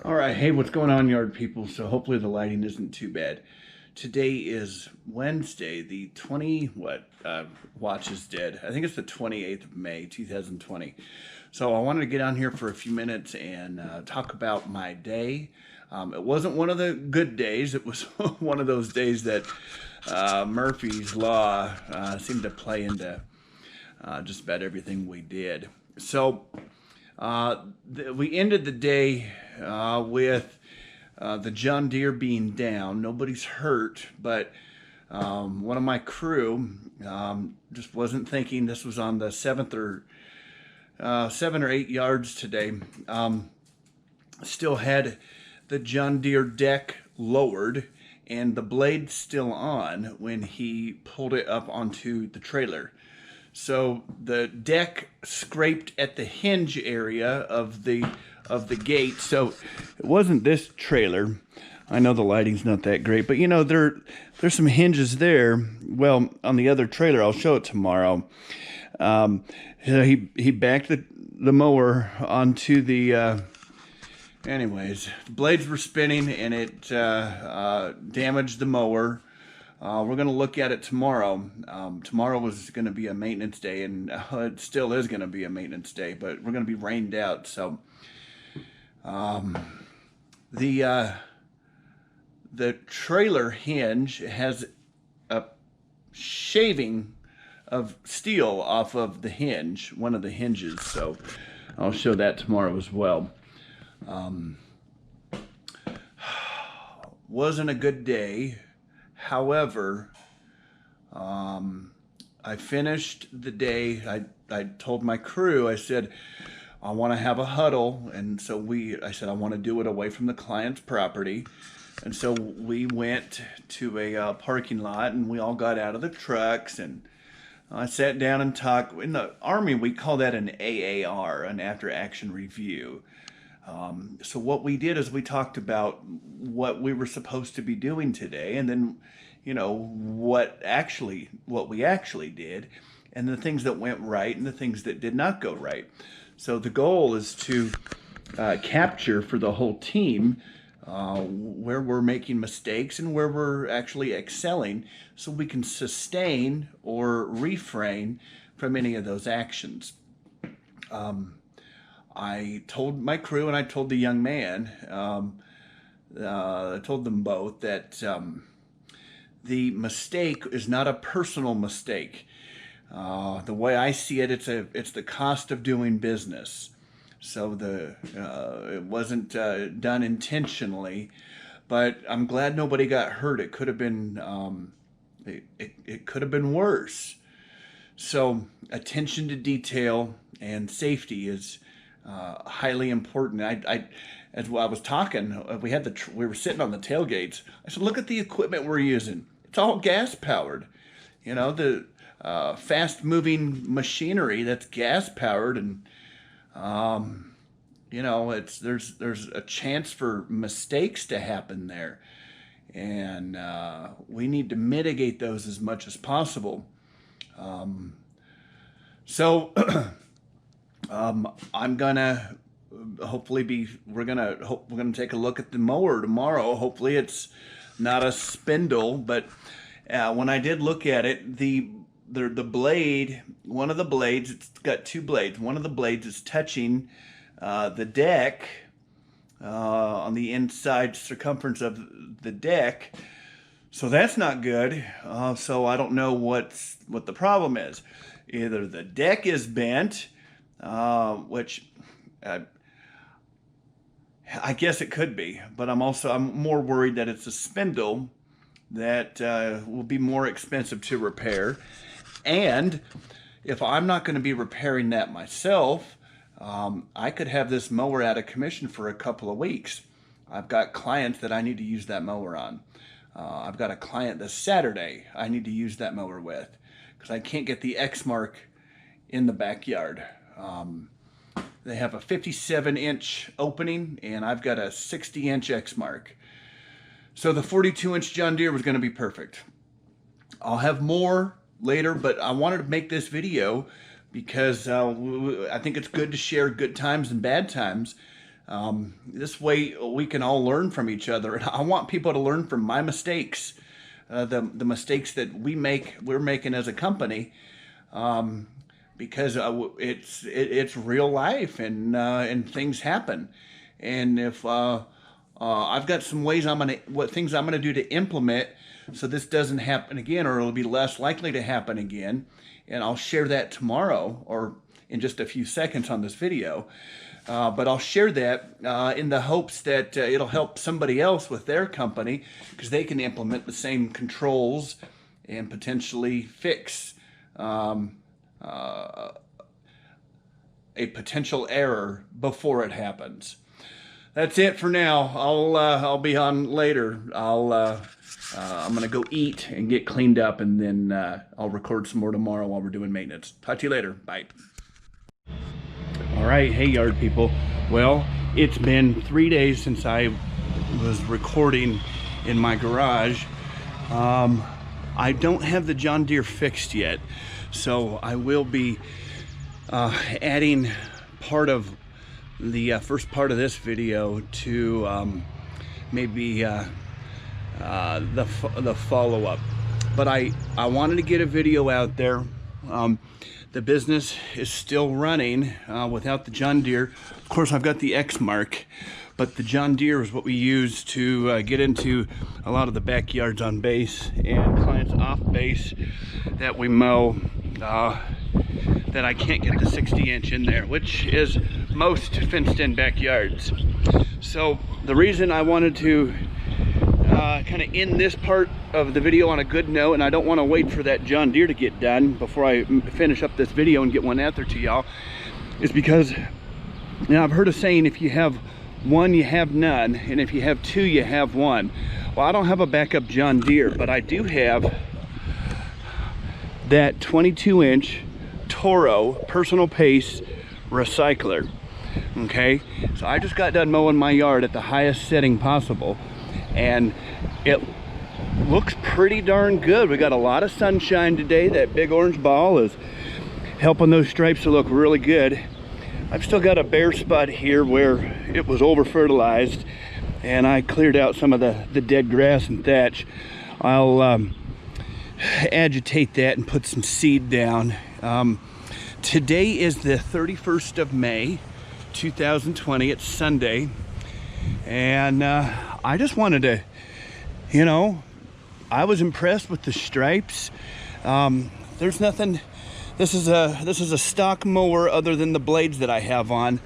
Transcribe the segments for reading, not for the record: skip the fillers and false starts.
All right, hey, what's going on, yard people? So hopefully the lighting isn't too bad. Today is Wednesday, the 20, watch is dead. I think it's the 28th of May, 2020. So I wanted to get on here for a few minutes and talk about my day. It wasn't one of the good days. It was one of those days that Murphy's Law seemed to play into just about everything we did. So we ended the day with the John Deere being down. Nobody's hurt, but one of my crew just wasn't thinking. This was on the 7 or 8 yards today. Still had the John Deere deck lowered and the blade still on when he pulled it up onto the trailer. So the deck scraped at the hinge area of the gate. So it wasn't this trailer. I know the lighting's not that great, but you know there's some hinges there. Well, on the other trailer, I'll show it tomorrow. He backed the mower onto the. Anyways, the blades were spinning and it damaged the mower. We're going to look at it tomorrow. Tomorrow was going to be a maintenance day, and it still is going to be a maintenance day, but we're going to be rained out. So the trailer hinge has a shaving of steel off of the hinge, one of the hinges. So I'll show that tomorrow as well. Wasn't a good day. However, I finished the day. I told my crew, I said, I want to have a huddle. And so I said, I want to do it away from the client's property. And so we went to a parking lot and we all got out of the trucks and I sat down and talked. In the Army, we call that an AAR, an after action review. So what we did is we talked about what we were supposed to be doing today, and then, you know, what we actually did, and the things that went right and the things that did not go right. So the goal is to capture for the whole team where we're making mistakes and where we're actually excelling, so we can sustain or refrain from any of those actions. I told my crew and I told the young man, I told them both that the mistake is not a personal mistake. The way I see it, it's the cost of doing business. So it wasn't done intentionally, but I'm glad nobody got hurt. It could have been it could have been worse. So attention to detail and safety is highly important. As I was talking, we were sitting on the tailgates. I said, look at the equipment we're using. It's all gas powered. You know, the fast moving machinery that's gas powered, and you know, there's a chance for mistakes to happen there, and we need to mitigate those as much as possible. So I'm gonna we're gonna take a look at the mower tomorrow. Hopefully it's not a spindle, but when I did look at it, the blade, one of the blades, it's got two blades. One of the blades is touching the deck on the inside circumference of the deck. So that's not good. So I don't know what the problem is. Either the deck is bent, which I guess it could be, but I'm more worried that it's a spindle that will be more expensive to repair. And if I'm not going to be repairing that myself, I could have this mower out of commission for a couple of weeks. I've got clients that I need to use that mower on. I've got a client this Saturday I need to use that mower with because I can't get the Exmark in the backyard. They have a 57-inch opening and I've got a 60-inch Exmark. So the 42-inch John Deere was going to be perfect. I'll have more later, but I wanted to make this video because I think it's good to share good times and bad times. This way we can all learn from each other. And I want people to learn from my mistakes, the mistakes that we're making as a company, because it's real life, and things happen. And if I've got some ways things I'm gonna do to implement so this doesn't happen again, or it'll be less likely to happen again. And I'll share that tomorrow, or in just a few seconds on this video. But I'll share that in the hopes that it'll help somebody else with their company, because they can implement the same controls and potentially fix a potential error before it happens. That's it for now. I'll be on later. I'm gonna go eat and get cleaned up, and then I'll record some more tomorrow while we're doing maintenance. Talk to you later. Bye. All right, hey yard people. Well, it's been 3 days since I was recording in my garage. I don't have the John Deere fixed yet, so I will be adding part of the first part of this video to maybe the follow-up. But I wanted to get a video out there. The business is still running without the John Deere. Of course, I've got the Exmark, but the John Deere is what we use to get into a lot of the backyards on base and clients off base that we mow, that I can't get the 60-inch in there, which is most fenced-in backyards. So the reason I wanted to kind of end this part of the video on a good note, and I don't want to wait for that John Deere to get done before I finish up this video and get one out there to y'all, is because, you know, I've heard a saying, if you have one, you have none, and if you have two, you have one. Well, I don't have a backup John Deere, but I do have that 22-inch Toro personal pace recycler. Okay, so I just got done mowing my yard at the highest setting possible, and it looks pretty darn good. We got a lot of sunshine today. That big orange ball is helping those stripes to look really good. I've still got a bare spot here where it was over fertilized, and I cleared out some of the dead grass and thatch. I'll agitate that and put some seed down. Today is the 31st of May 2020. It's Sunday, and I just wanted to, you know, I was impressed with the stripes. There's nothing. This is a stock mower other than the blades that I have on.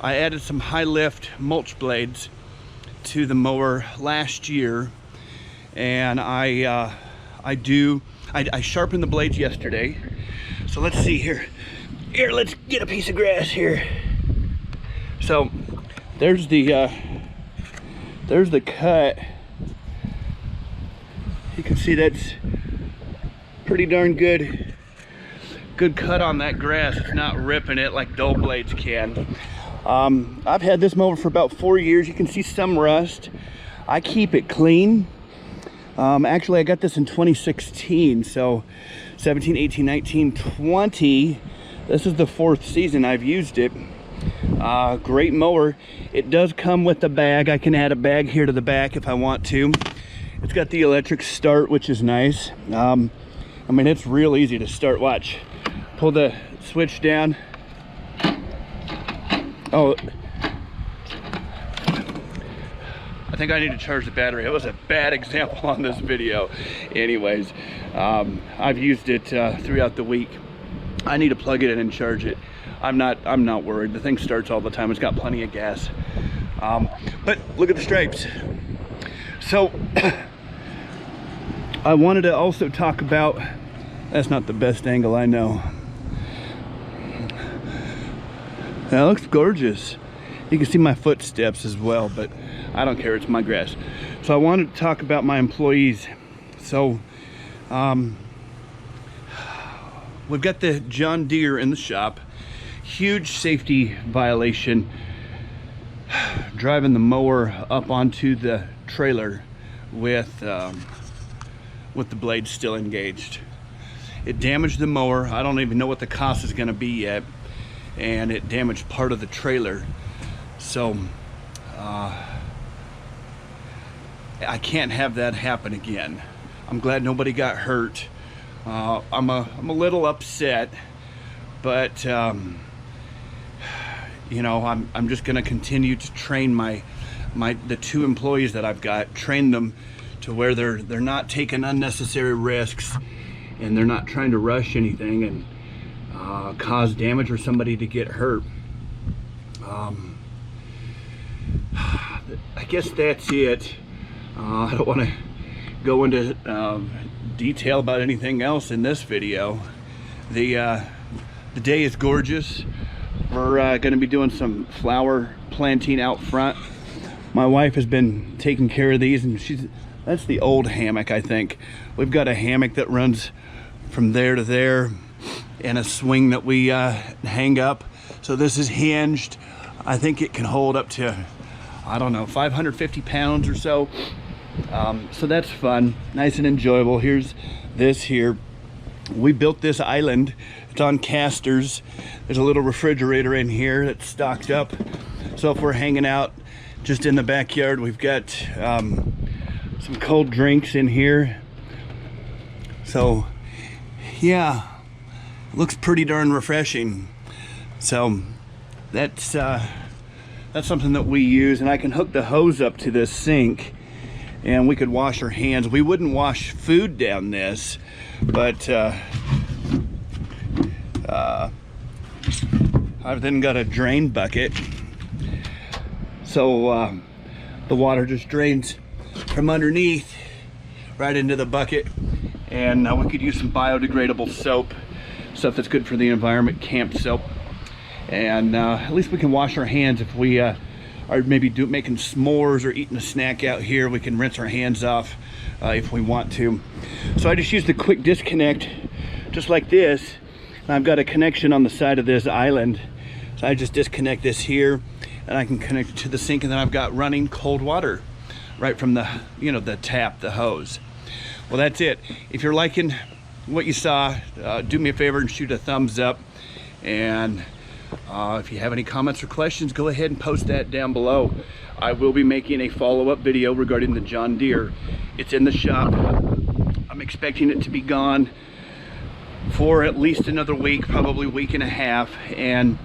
I added some high lift mulch blades to the mower last year, and I sharpened the blades yesterday. So let's see here. Here, let's get a piece of grass here. So there's the cut. You can see that's pretty darn good cut on that grass. It's not ripping it like dull blades can. I've had this mower for about 4 years. You can see some rust. I keep it clean. Actually, I got this in 2016, so 17, 18, 19, 20. This is the 4th season I've used it. Great mower. It does come with a bag. I can add a bag here to the back if I want to. It's got the electric start, which is nice. I mean, it's real easy to start. Watch. Pull the switch down. Oh, I think I need to charge the battery. It was a bad example on this video. Anyways, I've used it throughout the week. I need to plug it in and charge it. I'm not worried. The thing starts all the time. It's got plenty of gas. But look at the stripes. So I wanted to also talk about, that's not the best angle, I know. That looks gorgeous. You can see my footsteps as well, but I don't care, it's my grass. So I wanted to talk about my employees. So we've got the John Deere in the shop. Huge safety violation, driving the mower up onto the trailer with the blade still engaged. It damaged the mower. I don't even know what the cost is going to be yet, and it damaged part of the trailer. So I can't have that happen again. I'm glad nobody got hurt. I'm a little upset, but you know, I'm just going to continue to train the 2 employees that I've got, train them to where they're not taking unnecessary risks, and they're not trying to rush anything and cause damage or somebody to get hurt. I guess that's it. I don't want to go into detail about anything else in this video. The day is gorgeous. We're going to be doing some flower planting out front. My wife has been taking care of these, and that's the old hammock, I think. We've got a hammock that runs from there to there, and a swing that we hang up. So this is hinged. I think it can hold up to, I don't know, 550 pounds or so. So that's fun, nice and enjoyable. Here's this here. We built this island. It's on casters. There's a little refrigerator in here that's stocked up. So if we're hanging out just in the backyard, we've got some cold drinks in here. So yeah, looks pretty darn refreshing. So that's something that we use, and I can hook the hose up to this sink and we could wash our hands. We wouldn't wash food down this, but I've then got a drain bucket, so the water just drains from underneath right into the bucket. And we could use some biodegradable soap, stuff that's good for the environment, camp soap. And at least we can wash our hands if we are maybe making s'mores or eating a snack out here. We can rinse our hands off if we want to. So I just used a quick disconnect just like this. And I've got a connection on the side of this island. So I just disconnect this here, and I can connect it to the sink, and then I've got running cold water right from the, you know, the tap, the hose. Well, that's it. If you're liking what you saw, do me a favor and shoot a thumbs up. And if you have any comments or questions, go ahead and post that down below. I will be making a follow-up video regarding the John Deere. It's in the shop. I'm expecting it to be gone for at least another week, probably week and a half. And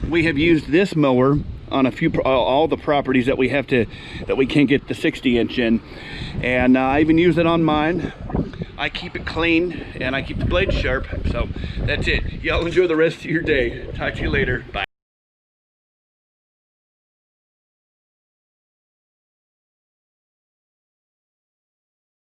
we have used this mower on all the properties that we can't get the 60-inch in, and I even use it on mine. I keep it clean and I keep the blade sharp. So that's it. Y'all enjoy the rest of your day. Talk to you later. Bye.